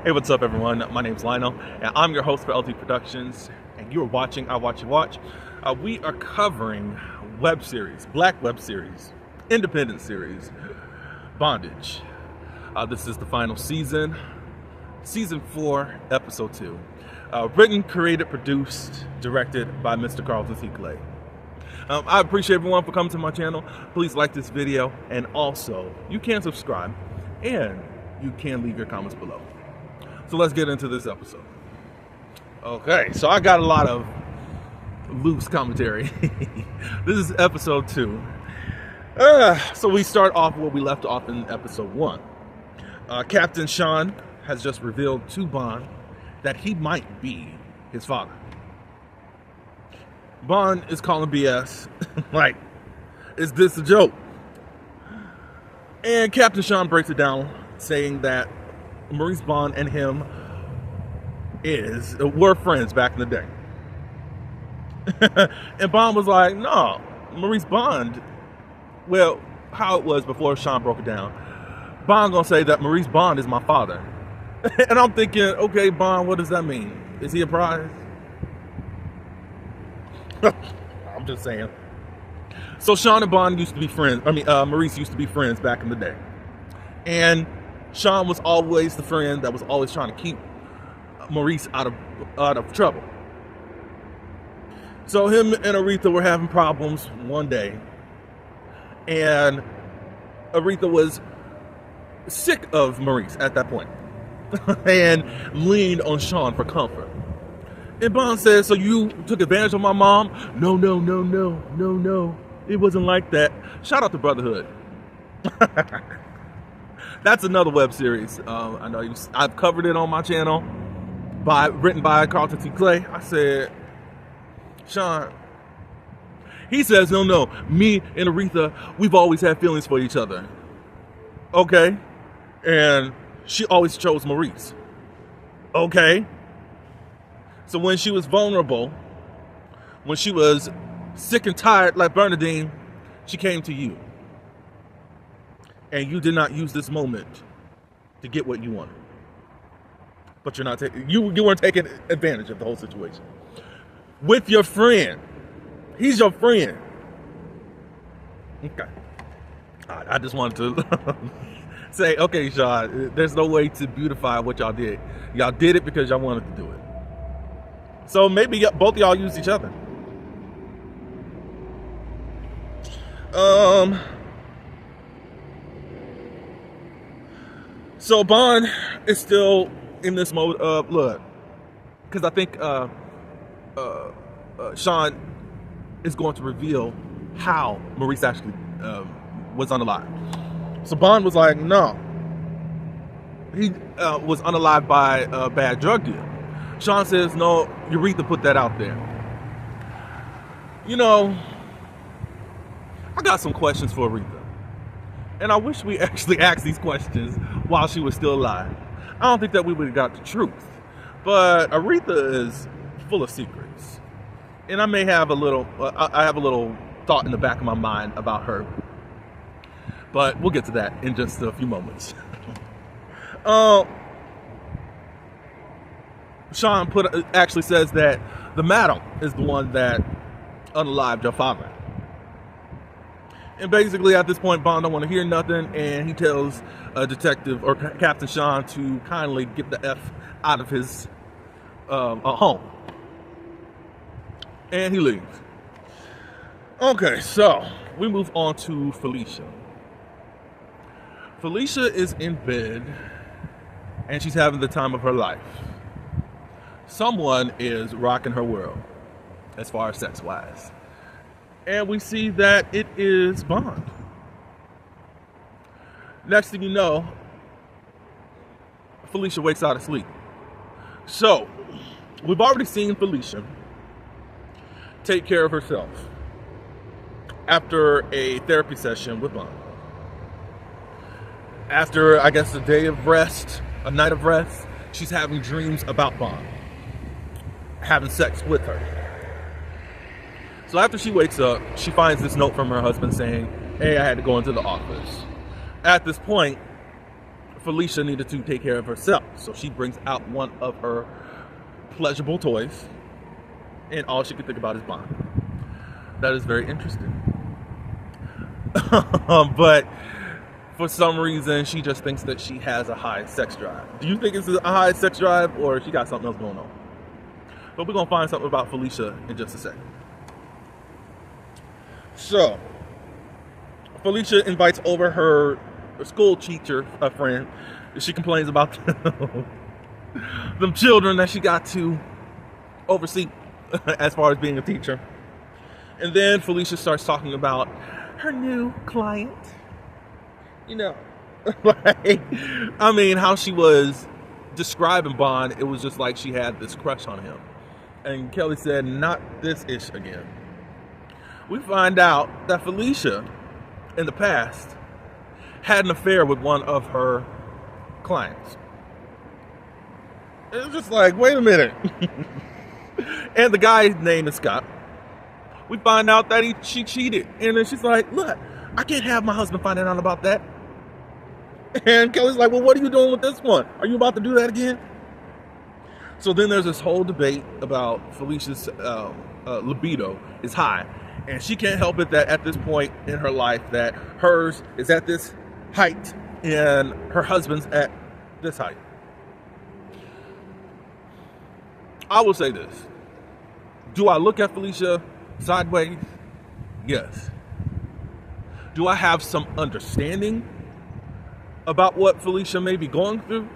Hey, what's up, everyone? My name's Lionel, and I'm your host for LT Productions, and you're watching I Watch You Watch. We are covering web series, black web series, independent series, Bondage. This is the final season, season 4, episode 2. Written, created, produced, directed by Mr. Carlton C. Clay. I appreciate everyone for coming to my channel. Please like this video, and also, you can subscribe, and you can leave your comments below. So let's get into this episode. Okay, so I got a lot of loose commentary. This is episode 2. So we start off where we left off in episode 1. Captain Sean has just revealed to Bond that he might be his father. Bond is calling BS. Like, is this a joke? And Captain Sean breaks it down, saying that Maurice Bond and him were friends back in the day. And Bond was like, no, Maurice Bond, well, how it was before Sean broke it down. Bond gonna say that Maurice Bond is my father. And I'm thinking, okay, Bond, what does that mean? Is he a prize? I'm just saying. So Sean and Bond used to be friends. Maurice used to be friends back in the day. And Sean was always the friend that was always trying to keep Maurice out of trouble. So him and Aretha were having problems one day, and Aretha was sick of Maurice at that point and leaned on Sean for comfort. And Bond said, so you took advantage of my mom? No. It wasn't like that. Shout out to Brotherhood. That's another web series. I know I've covered it on my channel, written by Carlton C. Clay. I said, Sean. He says, no. Me and Aretha, we've always had feelings for each other. Okay. And she always chose Maurice. Okay. So when she was vulnerable, when she was sick and tired like Bernadine, she came to you. And you did not use this moment to get what you wanted. But you're not taking, you weren't taking advantage of the whole situation. With your friend. He's your friend. Okay. I just wanted to say, okay, Sean, there's no way to beautify what y'all did. Y'all did it because y'all wanted to do it. So maybe both of y'all used each other. So Bond is still in this mode of, look, because I think Sean is going to reveal how Maurice actually was unalived. So Bond was like, no. He was unalived by a bad drug deal. Sean says, no, Aretha put that out there. You know, I got some questions for Aretha. And I wish we actually asked these questions while she was still alive. I don't think that we would have got the truth. But Aretha is full of secrets. And I may have a little, I have a little thought in the back of my mind about her. But we'll get to that in just a few moments. Sean actually says that the madam is the one that unalived your father. And basically at this point, Bond don't want to hear nothing, and he tells Detective or Captain Sean to kindly get the F out of his home. And he leaves. Okay, so we move on to Felicia. Felicia is in bed, and she's having the time of her life. Someone is rocking her world, as far as sex-wise. And we see that it is Bond. Next thing you know, Felicia wakes out of sleep. So, we've already seen Felicia take care of herself after a therapy session with Bond. After, I guess, a day of rest, a night of rest, she's having dreams about Bond, having sex with her. So after she wakes up, she finds this note from her husband saying, hey, I had to go into the office. At this point, Felicia needed to take care of herself. So she brings out one of her pleasurable toys, and all she could think about is Bond. That is very interesting. But for some reason, she just thinks that she has a high sex drive. Do you think it's a high sex drive, or she got something else going on? But we're going to find something about Felicia in just a second. So, Felicia invites over her school teacher, a friend. She complains about them children that she got to oversee as far as being a teacher. And then Felicia starts talking about her new client. You know, like, I mean, how she was describing Bond, it was just like she had this crush on him. And Kelly said, not this ish again. We find out that Felicia, in the past, had an affair with one of her clients. It's just like, wait a minute. And the guy's name is Scott. We find out that she cheated. And then she's like, look, I can't have my husband finding out about that. And Kelly's like, well, what are you doing with this one? Are you about to do that again? So then there's this whole debate about Felicia's libido is high. And she can't help it that at this point in her life that hers is at this height and her husband's at this height. I will say this. Do I look at Felicia sideways? Yes. Do I have some understanding about what Felicia may be going through?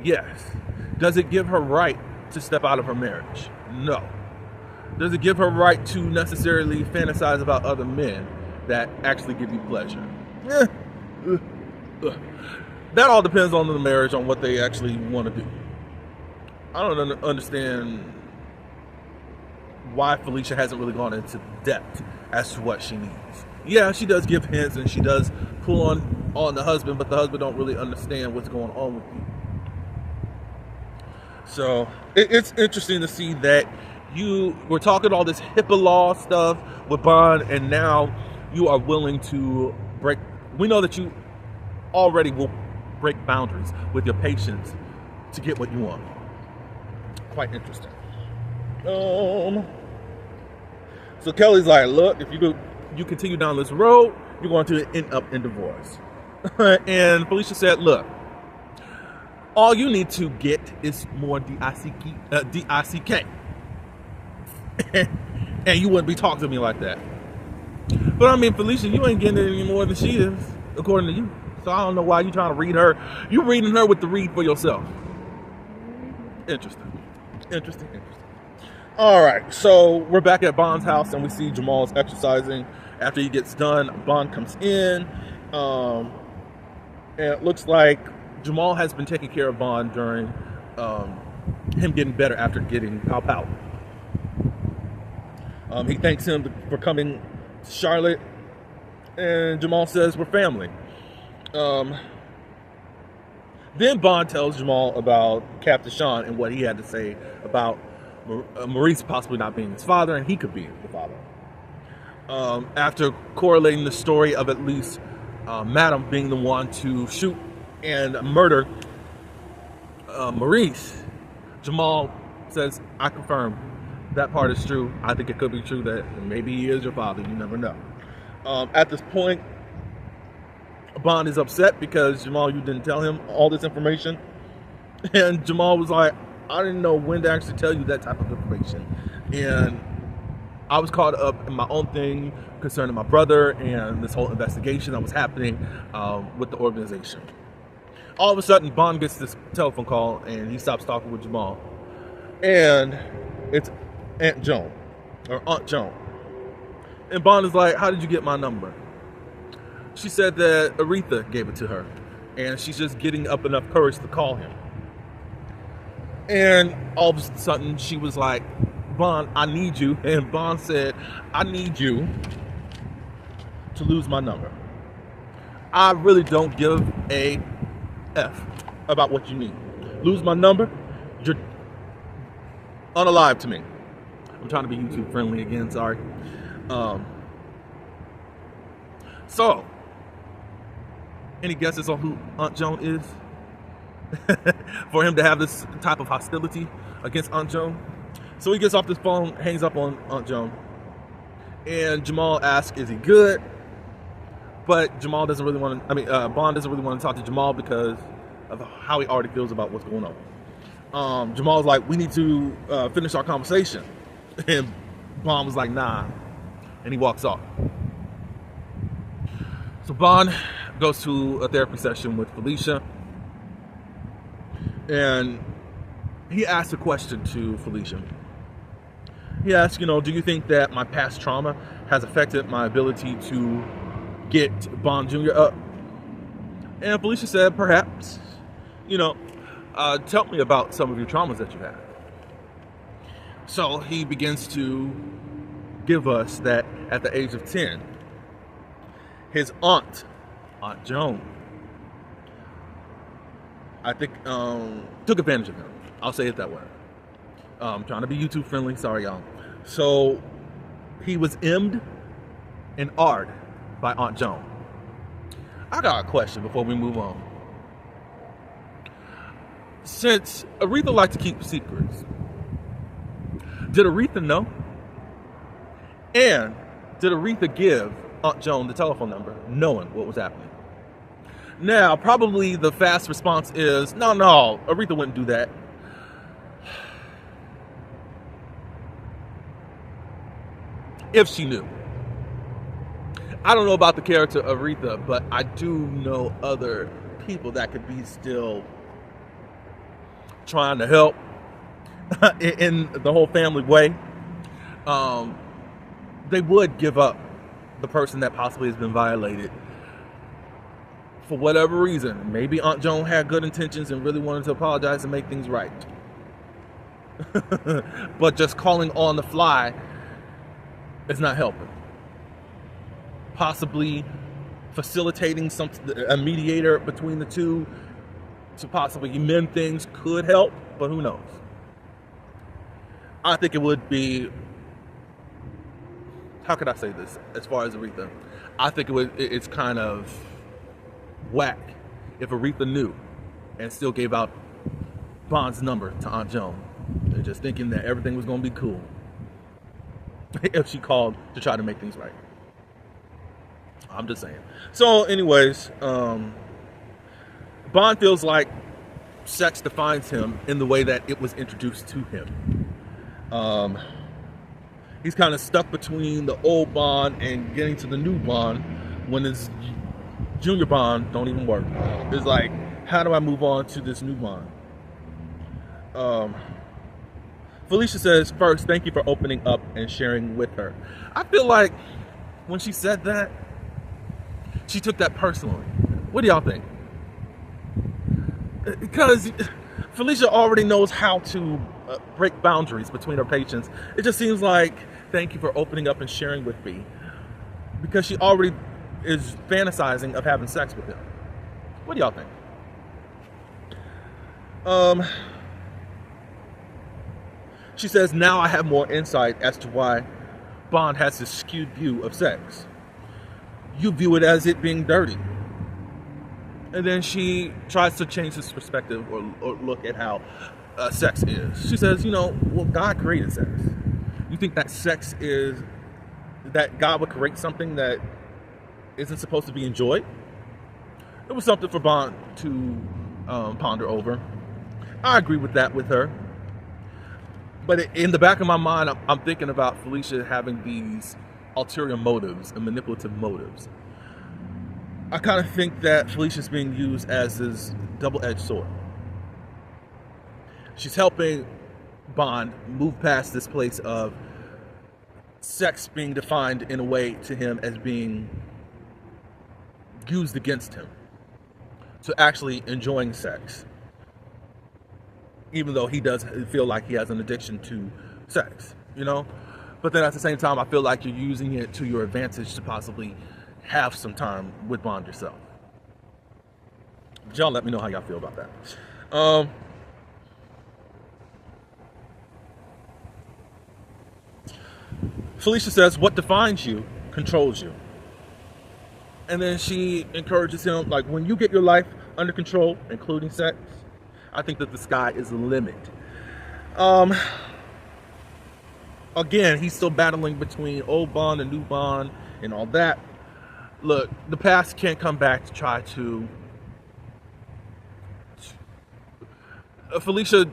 Yes. Does it give her right to step out of her marriage? No. Does it give her right to necessarily fantasize about other men that actually give you pleasure? That all depends on the marriage, on what they actually want to do. I don't understand why Felicia hasn't really gone into depth as to what she needs. Yeah, she does give hints and she does pull on the husband, but the husband don't really understand what's going on with you. So it's interesting to see that you were talking all this HIPAA law stuff with Bond, and now you are willing to break. We know that you already will break boundaries with your patients to get what you want. Quite interesting. So Kelly's like, look, if you continue down this road, you're going to end up in divorce. And Felicia said, look, all you need to get is more DICK. And you wouldn't be talking to me like that. But I mean, Felicia, you ain't getting it any more than she is, according to you. So I don't know why you're trying to read her. You're reading her with the read for yourself. Interesting. All right, so we're back at Bond's house, and we see Jamal's exercising. After he gets done, Bond comes in. And it looks like Jamal has been taking care of Bond during him getting better after getting pow. He thanks him for coming to Charlotte, and Jamal says, we're family. Then Bond tells Jamal about Captain Sean and what he had to say about Maurice possibly not being his father, and he could be the father. After correlating the story of at least Madam being the one to shoot and murder Maurice, Jamal says, I confirm that part is true. I think it could be true that maybe he is your father. You never know. At this point, Bond is upset because, Jamal, you didn't tell him all this information. And Jamal was like, I didn't know when to actually tell you that type of information. And I was caught up in my own thing concerning my brother and this whole investigation that was happening with the organization. All of a sudden, Bond gets this telephone call and he stops talking with Jamal. And it's Aunt Joan. And Bond is like, how did you get my number? She said that Aretha gave it to her. And she's just getting up enough courage to call him. And all of a sudden, she was like, Bond, I need you. And Bond said, I need you to lose my number. I really don't give a F about what you need. Lose my number, you're unalive to me. I'm trying to be YouTube friendly again, sorry. So, any guesses on who Aunt Joan is? for him to have this type of hostility against Aunt Joan. So he gets off this phone, hangs up on Aunt Joan, and Jamal asks, is he good? But Jamal doesn't really want to, Bond doesn't really want to talk to Jamal because of how he already feels about what's going on. Jamal's like, we need to finish our conversation. And Bond was like, nah. And he walks off. So Bond goes to a therapy session with Felicia. And he asks a question to Felicia. He asks, do you think that my past trauma has affected my ability to get Bond Jr. up? And Felicia said, perhaps. Tell me about some of your traumas that you had. So he begins to give us that at the age of 10, his Aunt Joan, I think, took advantage of him. I'll say it that way. I'm trying to be YouTube friendly. Sorry, y'all. So he was M'd and R'd by Aunt Joan. I got a question before we move on. Since Aretha liked to keep secrets, did Aretha know? And did Aretha give Aunt Joan the telephone number knowing what was happening? Now, probably the fast response is, no, Aretha wouldn't do that. If she knew. I don't know about the character of Aretha, but I do know other people that could be still trying to help in the whole family way. They would give up the person that possibly has been violated for whatever reason. Maybe Aunt Joan had good intentions and really wanted to apologize and make things right. But just calling on the fly is not helping. Possibly facilitating a mediator between the two to possibly amend things could help, but who knows? I think it would be, how could I say this as far as Aretha? I think it's kind of whack if Aretha knew and still gave out Bond's number to Aunt Joan. They're just thinking that everything was going to be cool if she called to try to make things right. I'm just saying. So anyways, Bond feels like sex defines him in the way that it was introduced to him. He's kind of stuck between the old Bond and getting to the new Bond when his junior Bond don't even work. It's like, how do I move on to this new Bond? Felicia says, first, thank you for opening up and sharing with her. I feel like when she said that, she took that personally. What do y'all think? Because Felicia already knows how to break boundaries between her patients. It just seems like, thank you for opening up and sharing with me. Because she already is fantasizing of having sex with him. What do y'all think? She says, now I have more insight as to why Bond has this skewed view of sex. You view it as it being dirty. And then she tries to change his perspective or look at how sex is. She says, well, God created sex. You think that sex is, that God would create something that isn't supposed to be enjoyed? It was something for Bond to ponder over. I agree with that with her. But in the back of my mind, I'm thinking about Felicia having these ulterior motives and manipulative motives. I kind of think that Felicia's being used as this double-edged sword. She's helping Bond move past this place of sex being defined in a way to him as being used against him, to actually enjoying sex, even though he does feel like he has an addiction to sex, But then at the same time, I feel like you're using it to your advantage to possibly have some time with Bond yourself. Y'all let me know how y'all feel about that. Felicia says, what defines you controls you. And then she encourages him, like, when you get your life under control, including sex, I think that the sky is the limit. Again, he's still battling between old Bond and new Bond and all that. Look, the past can't come back to try to... Felicia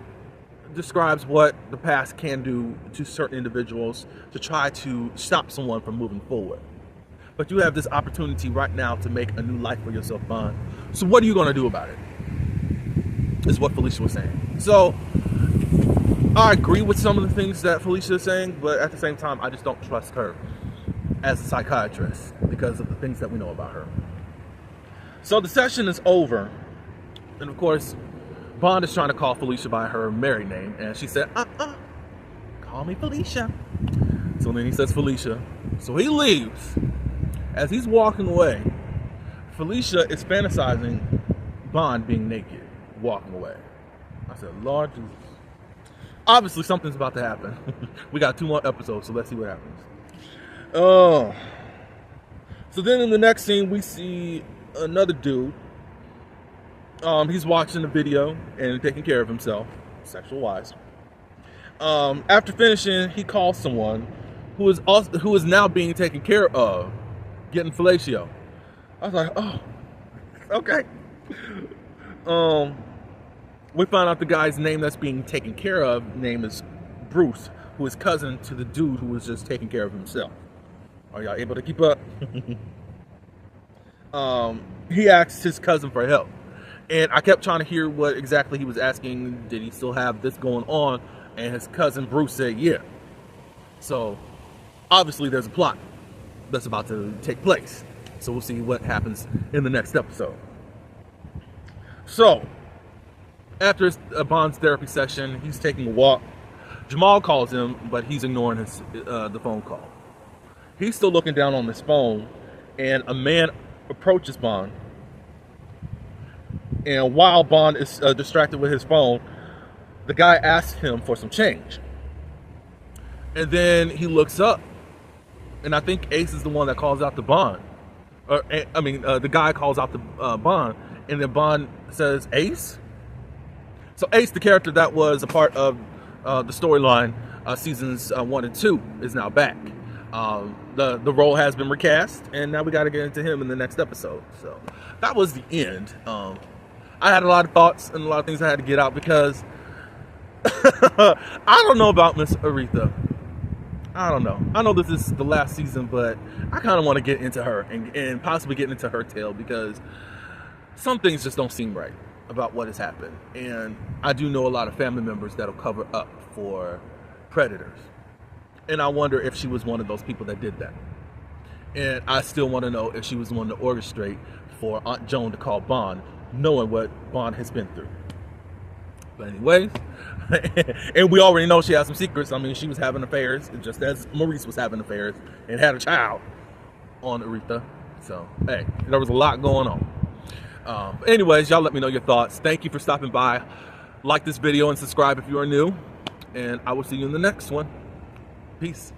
describes what the past can do to certain individuals to try to stop someone from moving forward. But you have this opportunity right now to make a new life for yourself, Bond. So what are you going to do about it? Is what Felicia was saying. So I agree with some of the things that Felicia is saying, but at the same time, I just don't trust her as a psychiatrist because of the things that we know about her. So the session is over, and of course, Bond is trying to call Felicia by her married name, and she said, call me Felicia. So then he says Felicia. So he leaves. As he's walking away, Felicia is fantasizing Bond being naked, walking away. I said, Lord Jesus. Obviously, something's about to happen. We got 2 more episodes, so let's see what happens. Oh. So then in the next scene, we see another dude. He's watching the video and taking care of himself, sexual-wise. After finishing, he calls someone who is now being taken care of, getting fellatio. I was like, oh, okay. We found out the guy's name that's being taken care of, name is Bruce, who is cousin to the dude who was just taking care of himself. Are y'all able to keep up? He asked his cousin for help. And I kept trying to hear what exactly he was asking. Did he still have this going on? And his cousin Bruce said, yeah. So obviously there's a plot that's about to take place. So we'll see what happens in the next episode. So after Bond's therapy session, he's taking a walk. Jamal calls him, but he's ignoring the phone call. He's still looking down on his phone, and a man approaches Bond. And while Bond is distracted with his phone, the guy asks him for some change. And then he looks up, and I think Ace is the one that calls out the Bond. The guy calls out the Bond, and then Bond says, Ace? So Ace, the character that was a part of the storyline seasons 1 and 2, is now back. The role has been recast, and now we got to get into him in the next episode. So that was the end. I had a lot of thoughts and a lot of things I had to get out because I don't know about Miss Aretha. I don't know. I know this is the last season, but I kind of want to get into her and possibly get into her tale because some things just don't seem right about what has happened. And I do know a lot of family members that'll cover up for predators. And I wonder if she was one of those people that did that. And I still want to know if she was the one to orchestrate for Aunt Joan to call Bond, knowing what Bond has been through. But anyways, and we already know she has some secrets. I mean, she was having affairs, just as Maurice was having affairs and had a child on Aretha. So, hey, there was a lot going on. Anyways, y'all let me know your thoughts. Thank you for stopping by. Like this video and subscribe if you are new. And I will see you in the next one. Peace.